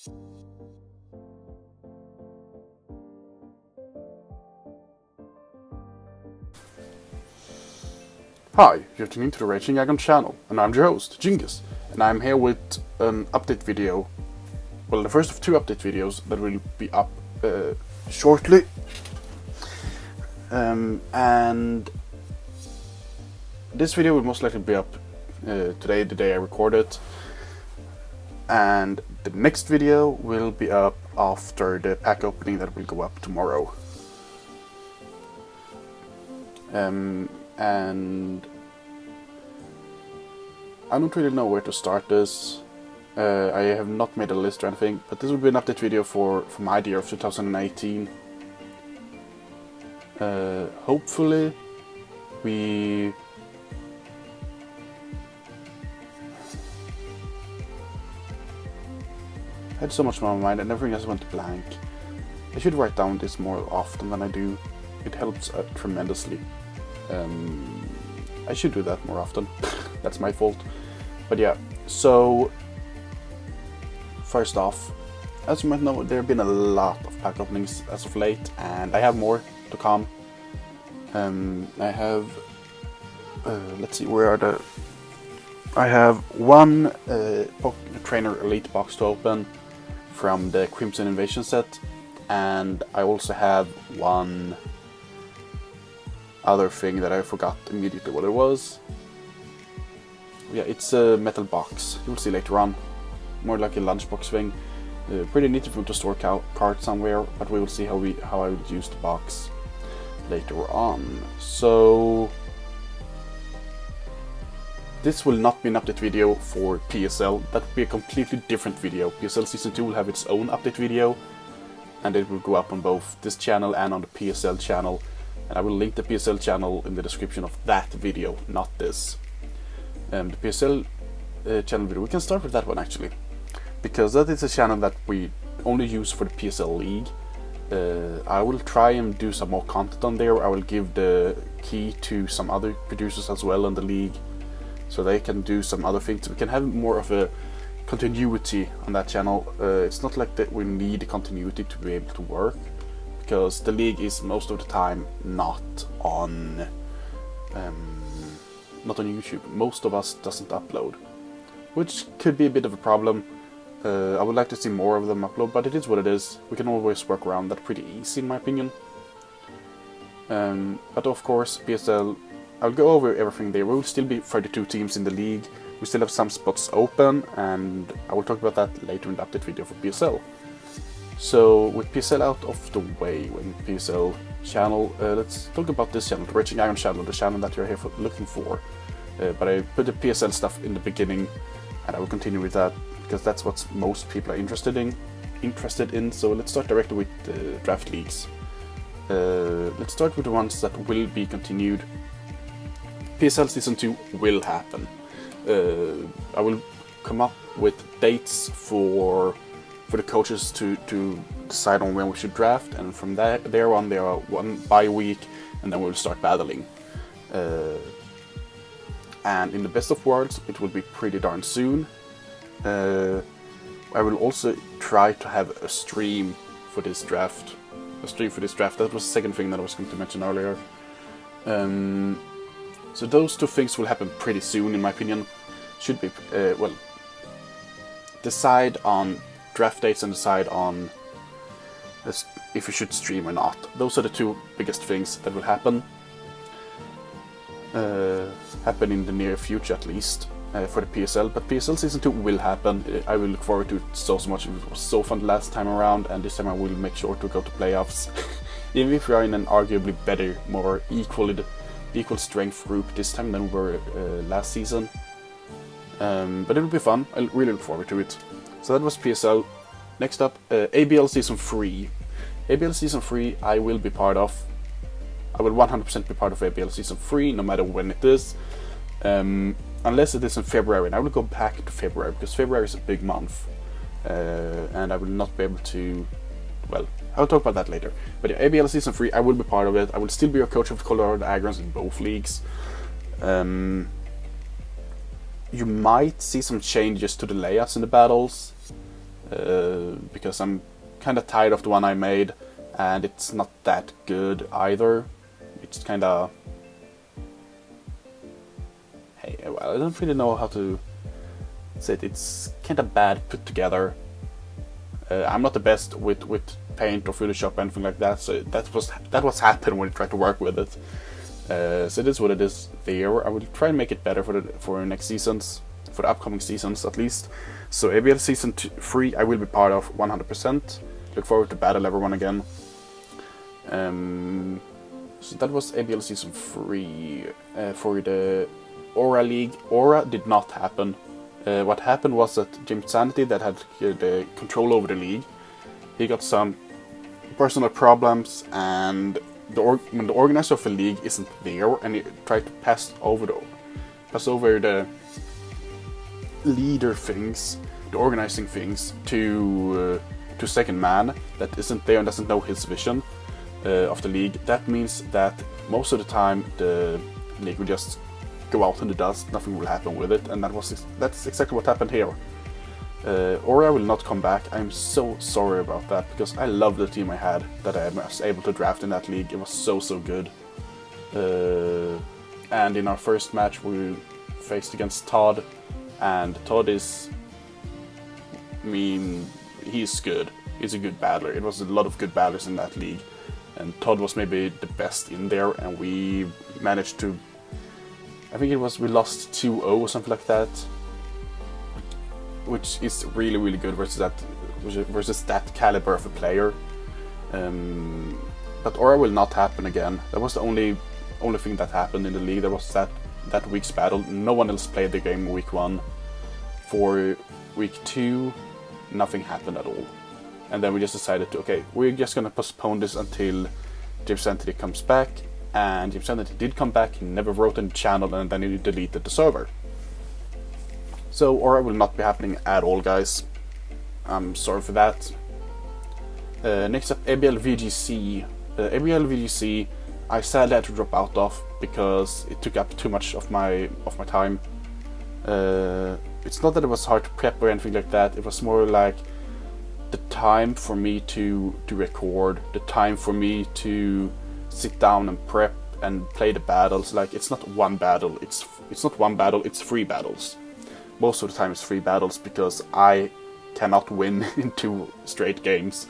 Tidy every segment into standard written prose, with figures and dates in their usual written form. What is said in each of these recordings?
Hi, you're tuning into the Raging Dragon channel, and I'm your host, Genghis, and I'm here with an update video. Well, the first of two update videos that will be up shortly. And this video will most likely be up today, the day I record it. And the next video will be up after the pack opening that will go up tomorrow. And I don't really know where to start this. I have not made a list or anything, but this will be an update video for my year of 2018. Hopefully we had so much on my mind and everything just went blank. I should write down this more often than I do. It helps tremendously. I should do that more often. That's my fault. But yeah, so first off, as you might know, there have been a lot of pack openings as of late, and I have more to come. I have, let's see, where are the... I have one Trainer Elite box to open from the Crimson Invasion set, and I also have one other thing that I forgot immediately what it was. Yeah, it's a metal box. You'll see later on. More like a lunchbox thing. Pretty neat if you want to store cards somewhere, but we will see how I would use the box later on. So this will not be an update video for PSL. That will be a completely different video. PSL Season 2 will have its own update video, and it will go up on both this channel and on the PSL channel. And I will link the PSL channel in the description of that video, not this. The PSL channel video, we can start with that one actually, because that is a channel that we only use for the PSL League. I will try and do some more content on there. I will give the key to some other producers as well in the league, so they can do some other things. We can have more of a continuity on that channel. It's not like that we need continuity to be able to work, because the league is most of the time not on YouTube. Most of us doesn't upload, which could be a bit of a problem. I would like to see more of them upload, but it is what it is. We can always work around that pretty easy in my opinion. But of course, PSL, I'll go over everything there. We will still be 32 teams in the league. We still have some spots open, and I will talk about that later in the update video for PSL. So with PSL out of the way, when PSL channel, let's talk about this channel, the Raging Dragon channel, the channel that you're here looking for. But I put the PSL stuff in the beginning, and I will continue with that because that's what most people are interested in. So let's start directly with the draft leagues. Let's start with the ones that will be continued. PSL Season 2 will happen. I will come up with dates for the coaches to decide on when we should draft, and from there on there are one bye week, and then we'll start battling. And in the best of worlds, it will be pretty darn soon. I will also try to have a stream for this draft. That was the second thing that I was going to mention earlier. So those two things will happen pretty soon, in my opinion. Should be, well, decide on draft dates and decide on if you should stream or not. Those are the two biggest things that will happen. Happen in the near future at least, for the PSL. But PSL Season 2 will happen. I will look forward to it so much. It was so fun last time around, and this time I will make sure to go to playoffs. Even if we are in an arguably better, more equal strength group this time than we were last season. But it will be fun. I really look forward to it. So that was PSL. Next up, ABL Season 3. ABL Season 3 I will be part of. I will 100% be part of ABL Season 3, no matter when it is. Unless it is in February, and I will go back to February, because February is a big month. And I will not be able to... Well, I'll talk about that later. But yeah, ABL Season 3, I will be part of it. I will still be a coach of the Colorado Agrons in both leagues. You might see some changes to the layouts in the battles. because I'm kind of tired of the one I made, and it's not that good either. It's kind of... Hey, well, I don't really know how to say it. It's kind of bad put together. I'm not the best with paint or Photoshop or anything like that, so that was happened when I tried to work with it. So it is what it is there. I will try and make it better for next seasons, for the upcoming seasons at least. So ABL Season 3 I will be part of 100%. Look forward to battle everyone again. So that was ABL Season 3. For the Aura League, Aura did not happen. What happened was that James Sanity, that had the control over the league, he got some personal problems, and when the organizer of the league isn't there, and he tried to pass over the leader things, the organizing things, to second man that isn't there and doesn't know his vision of the league. That means that most of the time the league will just go out in the dust, nothing will happen with it, and that's exactly what happened here. Aura will not come back. I'm so sorry about that, because I love the team I had that I was able to draft in that league. It was so good. And in our first match we faced against Todd, and Todd is... I mean, he's good. He's a good battler. It was a lot of good battlers in that league, and Todd was maybe the best in there, and we managed to... I think we lost 2-0 or something like that, which is really good versus that caliber of a player. But Aura will not happen again. That was the only thing that happened in the league. There was that week's battle. No one else played the game week 1. For week 2, nothing happened at all. And then we just decided to, okay, we're just gonna postpone this until James Sanity comes back. And James Sanity did come back. He never wrote in the channel, and then he deleted the server. So Aura will not be happening at all, guys. I'm sorry for that. Next up, ABL VGC. ABL VGC, I sadly had to drop out of because it took up too much of my time. It's not that it was hard to prep or anything like that. It was more like the time for me to record, the time for me to sit down and prep and play the battles. Like, it's not one battle. It's not one battle. It's 3 battles. Most of the time it's 3 battles, because I cannot win in 2 straight games.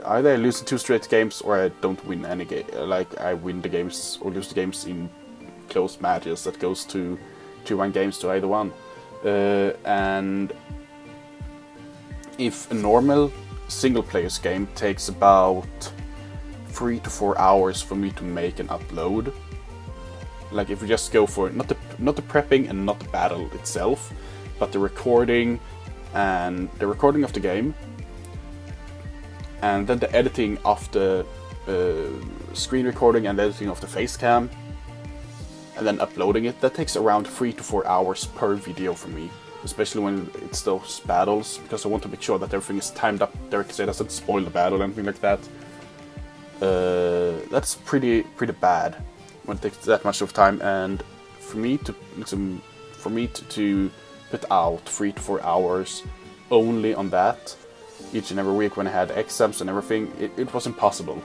Either I lose in 2 straight games, or I don't win any game. Like, I win the games or lose the games in close matches that goes to 2-1 games to either one. And if a normal single players game takes about 3 to 4 hours for me to make and upload, like if we just go for not the prepping and not the battle itself, but the recording of the game, and then the editing of the screen recording and editing of the face cam, and then uploading it, that takes around 3 to 4 hours per video for me, especially when it's those battles, because I want to make sure that everything is timed up directly so it doesn't spoil the battle or anything like that. That's pretty bad when it takes that much of time, and for me to put out 3 to 4 hours only on that each and every week when I had exams and everything, it was impossible.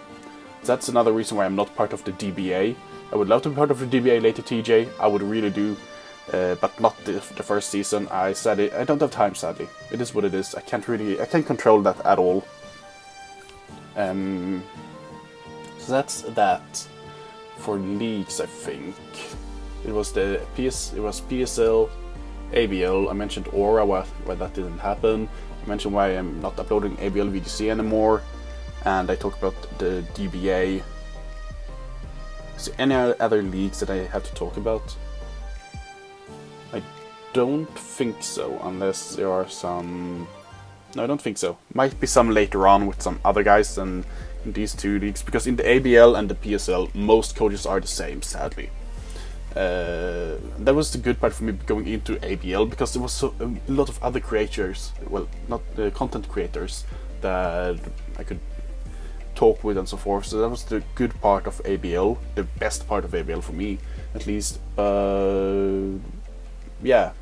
That's another reason why I'm not part of the DBA. I would love to be part of the DBA later, TJ. I would really do, but not the first season. I don't have time, sadly. It is what it is. I can't control that at all. So that's that for leagues, I think. It was PSL, ABL. I mentioned Aura, why that didn't happen. I mentioned why I'm not uploading ABL VGC anymore, and I talked about the DBA. Is there any other leagues that I have to talk about? I don't think so, unless there are some... No, I don't think so. Might be some later on with some other guys than in these 2 leagues, because in the ABL and the PSL, most coaches are the same, sadly. That was the good part for me going into ABL, because there was a lot of other creators, well, not content creators, that I could talk with and so forth. So that was the good part of ABL, the best part of ABL for me, at least. Yeah,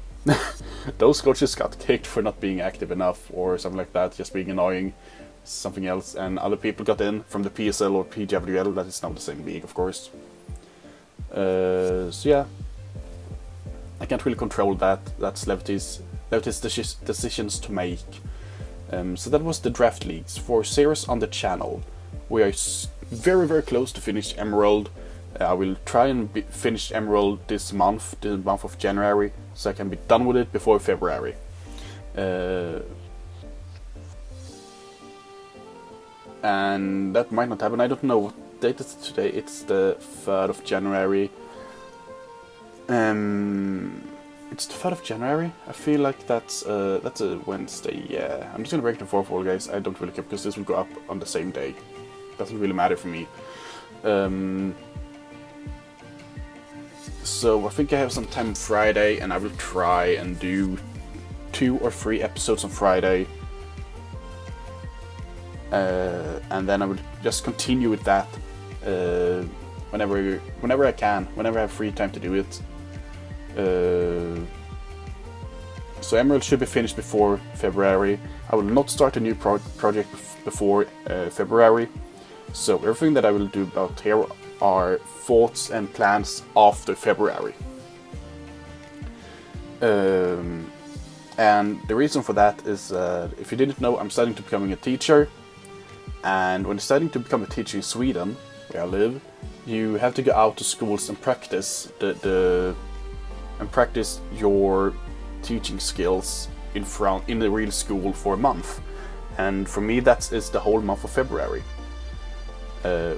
those coaches got kicked for not being active enough or something like that, just being annoying, something else, and other people got in from the PSL or PWL, that is now the same league, of course. So yeah, I can't really control that. That's Levity's decisions to make. So that was the draft leagues. For series on the channel, we are very, very close to finish Emerald. I will try and finish Emerald this month, the month of January, so I can be done with it before February. And that might not happen. I don't know what date is it today. It's the 3rd of January. It's the 3rd of January. I feel like that's a Wednesday. Yeah, I'm just gonna break the fourth wall, guys. I don't really care because this will go up on the same day. Doesn't really matter for me. So I think I have some time Friday, and I will try and do 2 or 3 episodes on Friday. And then I will just continue with that whenever I can, whenever I have free time to do it. So Emerald should be finished before February. I will not start a new project before February. So everything that I will do about here are thoughts and plans after February. And the reason for that is, if you didn't know, I'm studying to becoming a teacher. And when studying to become a teacher in Sweden, where I live, you have to go out to schools and practice practice your teaching skills in the real school for a month. And for me, that is the whole month of February,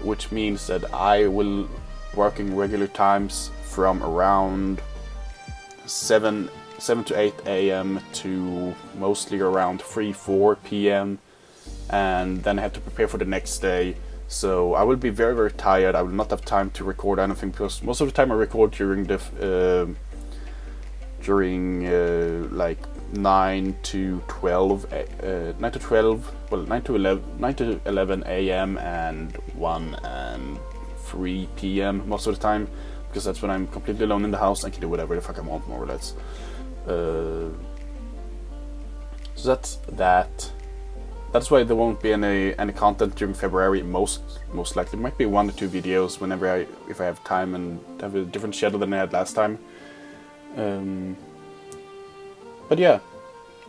which means that I will working regular times from around 7 to 8 a.m. to mostly around 3-4 p.m. and then I have to prepare for the next day. So I will be very, very tired. I will not have time to record anything because most of the time I record during like 9 to 11 a.m. and 1 and 3 p.m. most of the time, because that's when I'm completely alone in the house and can do whatever the fuck I want, more or less. So that's that. That's why there won't be any content during February. Most likely, it might be 1 or 2 videos whenever if I have time and have a different schedule than I had last time. But yeah,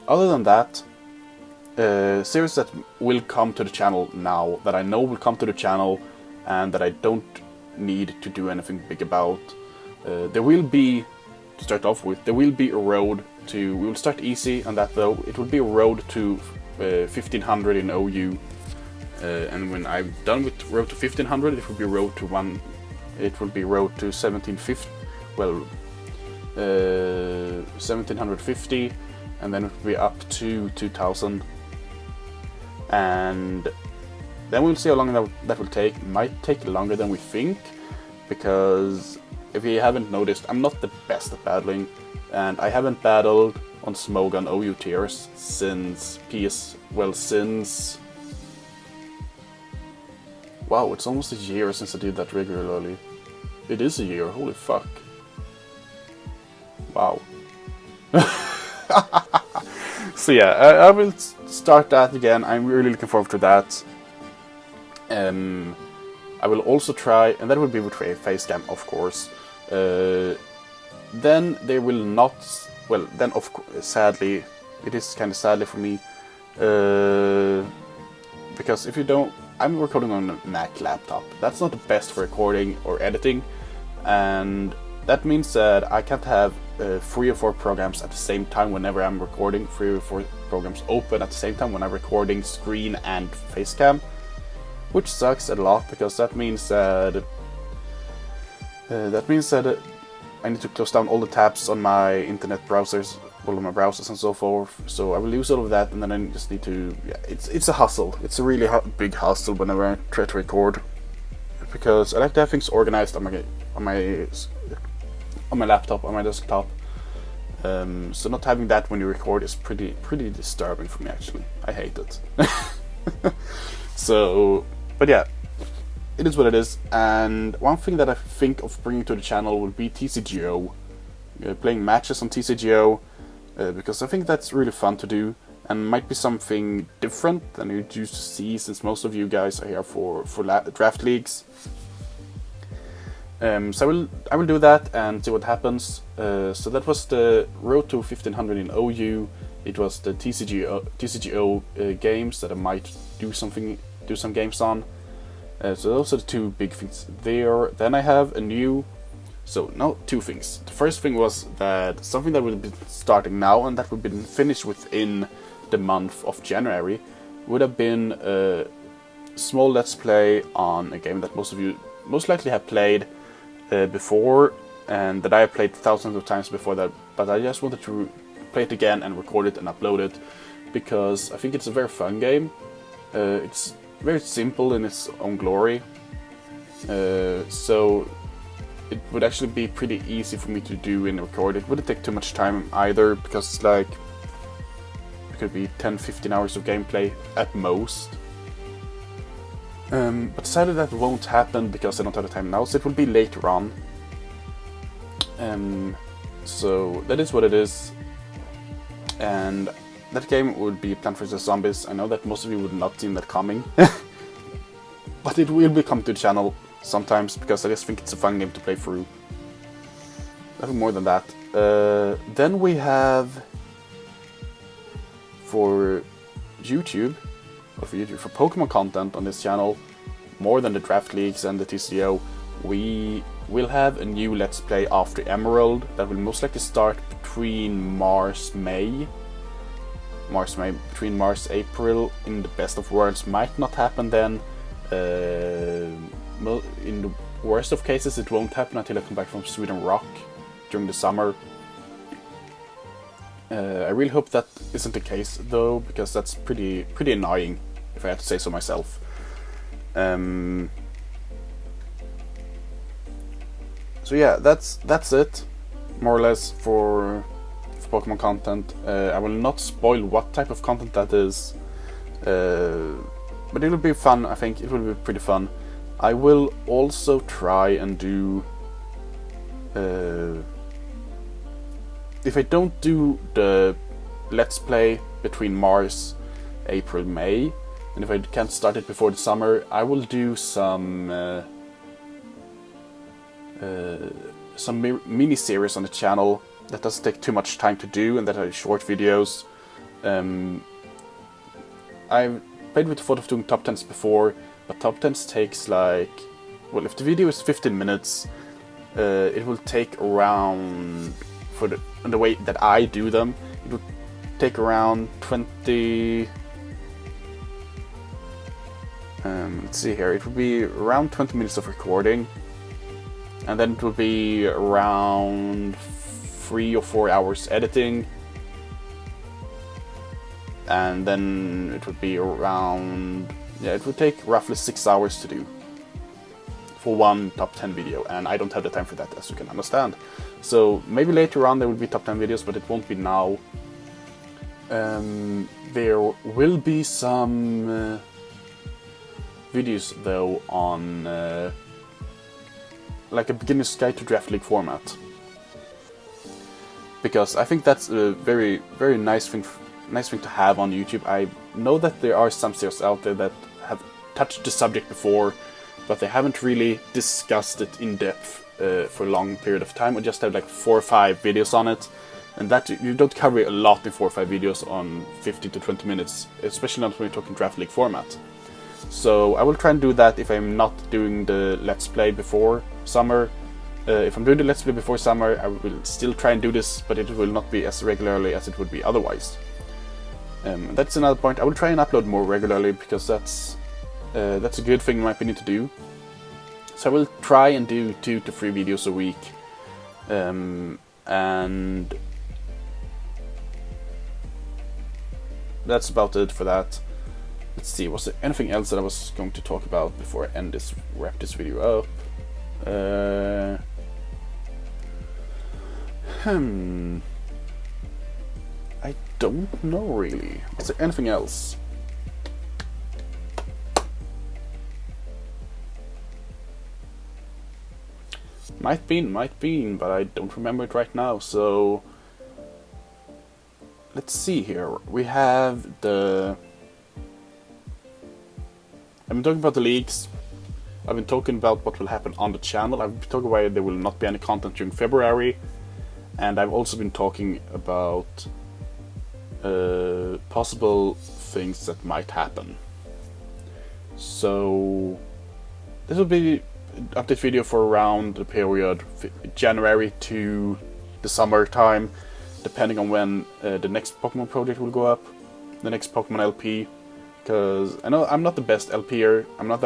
other than that, series that will come to the channel now, that I know will come to the channel, and that I don't need to do anything big about. There will be, to start off with, there will be a road to. We will start easy on that though. It will be a road to 1500 in OU, and when I'm done with road to 1500, it will be road to 1750. Well, 1750, and then it will be up to 2000, and then we'll see how long that will take. It might take longer than we think, because if you haven't noticed, I'm not the best at battling, and I haven't battled on Smogon OU tiers since wow, it's almost a year since I did that regularly. It is a year, holy fuck. Wow. So yeah, I will start that again. I'm really looking forward to that. I will also try, and that will be with facecam, of course. Then they will not. Well, then of course, sadly, it is kind of sadly for me, because if you don't, I'm recording on a Mac laptop. That's not the best for recording or editing, and that means that I can't have 3 or 4 programs at the same time whenever I'm recording. 3 or 4 programs open at the same time when I'm recording screen and facecam, which sucks a lot, because that means that I need to close down all the tabs on my internet browsers, all of my browsers and so forth. So I will lose all of that, and then I just need to. Yeah, it's a hustle. It's a really big hustle whenever I try to record, because I like to have things organized on my laptop, on my desktop. So not having that when you record is pretty disturbing for me, actually. I hate it. So, but yeah, it is what it is. And one thing that I think of bringing to the channel will be TCGO. Playing matches on TCGO. because I think that's really fun to do and might be something different than you used to see, since most of you guys are here for draft leagues. So I will do that and see what happens. So that was the Road to 1500 in OU. It was the TCGO games that I might do some games on. So those are the two big things there. Then I have a new. So now two things. The first thing was that something that will be starting now and that will be finished within the month of January would have been a small let's play on a game that most of you most likely have played before, and that I have played thousands of times before that, but I just wanted to play it again and record it and upload it because I think it's a very fun game. It's very simple in its own glory, so it would actually be pretty easy for me to do and record. It wouldn't take too much time either, because it's like it could be 10-15 hours of gameplay at most. But sadly that won't happen because I don't have the time now, so it will be later on. So that is what it is. And that game would be Plants vs Zombies. I know that most of you would not see that coming. But it will be coming to the channel sometimes, because I just think it's a fun game to play through. Nothing more than that. Then we have for YouTube, for Pokemon content on this channel, more than the draft leagues and the TCO, we will have a new Let's Play after Emerald that will most likely start between March-May. Between March-April, in the best of worlds. Might not happen then. In the worst of cases, it won't happen until I come back from Sweden Rock during the summer. I really hope that isn't the case though, because that's pretty annoying, if I have to say so myself. So yeah, that's it, more or less, for Pokemon content. I will not spoil what type of content that is, but it will be fun. I think it will be pretty fun. I will also try and do. If I don't do the Let's Play between March, April, May, and if I can't start it before the summer, I will do some mini-series on the channel that doesn't take too much time to do and that are short videos. I've played with the thought of doing top 10s before, but top 10s takes like, well, if the video is 15 minutes, it will take around, for the way that I do them, it would take around 20. Let's see here. It would be around 20 minutes of recording, and then it will be around 3 or 4 hours editing, and then it would be around, yeah, it would take roughly 6 hours to do for one top 10 video, and I don't have the time for that, as you can understand. So maybe later on there will be top 10 videos, but it won't be now. There will be some videos though on like a beginner's guide to draft league format, because I think that's a very nice thing to have on YouTube. I know that there are some series out there that have touched the subject before, but they haven't really discussed it in depth for a long period of time, or just have like 4 or 5 videos on it, and that you don't cover a lot in 4 or 5 videos on 15 to 20 minutes, especially not when you're talking draft league format. So I will try and do that if I'm not doing the Let's Play before summer. If I'm doing the Let's Play before summer, I will still try and do this, but it will not be as regularly as it would be otherwise. That's another point. I will try and upload more regularly, because that's a good thing in my opinion to do. So I will try and do 2 to 3 videos a week, and that's about it for that. Let's see, was there anything else that I was going to talk about before I wrap this video up? I don't know really. Is there anything else? Might be, but I don't remember it right now, so let's see here. We have the... I've been talking about the leaks. I've been talking about what will happen on the channel. I've been talking about there will not be any content during February. And I've also been talking about possible things that might happen. So this will be an update video for around the period January to the summertime, depending on when the next Pokemon project will go up, the next Pokemon LP. Because I know I'm not the best LPer. I know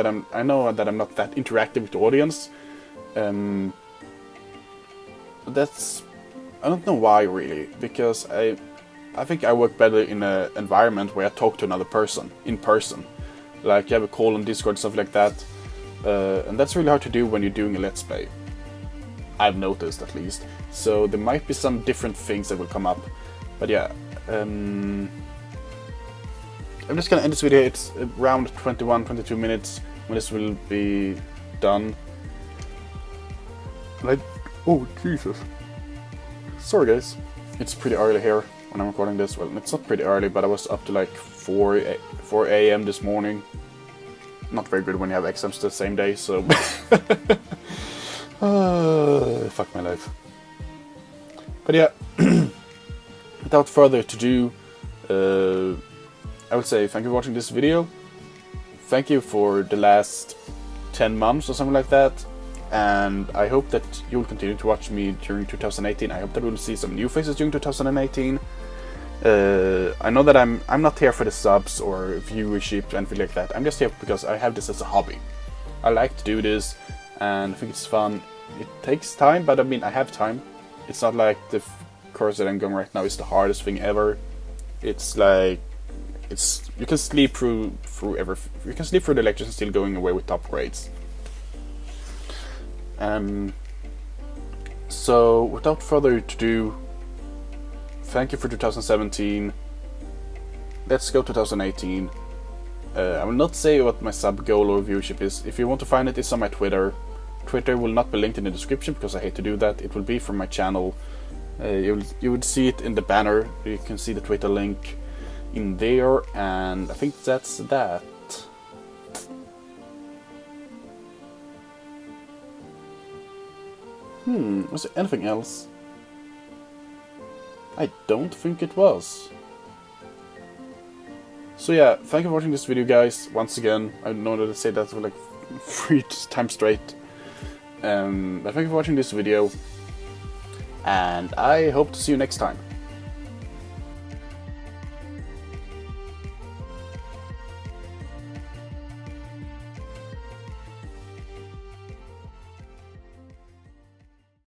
that I'm not that interactive with the audience. That's, I don't know why really, because I think I work better in an environment where I talk to another person in person. Like you have a call on Discord, stuff like that, and that's really hard to do when you're doing a Let's Play. I've noticed, at least. So there might be some different things that will come up, but yeah. I'm just gonna end this video. It's around 21-22 minutes when this will be done. Like, oh Jesus! Sorry guys, it's pretty early here when I'm recording this. Well, it's not pretty early, but I was up to like 4 a.m. this morning. Not very good when you have exams the same day, so... fuck my life. But yeah, without further ado, I would say thank you for watching this video. Thank you for the last 10 months or something like that. And I hope that you will continue to watch me during 2018. I hope that we'll see some new faces during 2018. I know that I'm not here for the subs or viewership or anything like that. I'm just here because I have this as a hobby. I like to do this and I think it's fun. It takes time, but I mean I have time. It's not like the course that I'm going right now is the hardest thing ever. It's like you can sleep through everything. You can sleep through the lectures and still going away with top grades. So without further ado, thank you for 2017. Let's go 2018. I will not say what my sub goal or viewership is. If you want to find it, it's on my Twitter. Twitter will not be linked in the description because I hate to do that. It will be from my channel. You would see it in the banner. You can see the Twitter link in there, and I think that's that. Was there anything else? I don't think it was. So yeah, thank you for watching this video, guys. Once again, I don't know that I say that for like 3 times straight. But thank you for watching this video, and I hope to see you next time.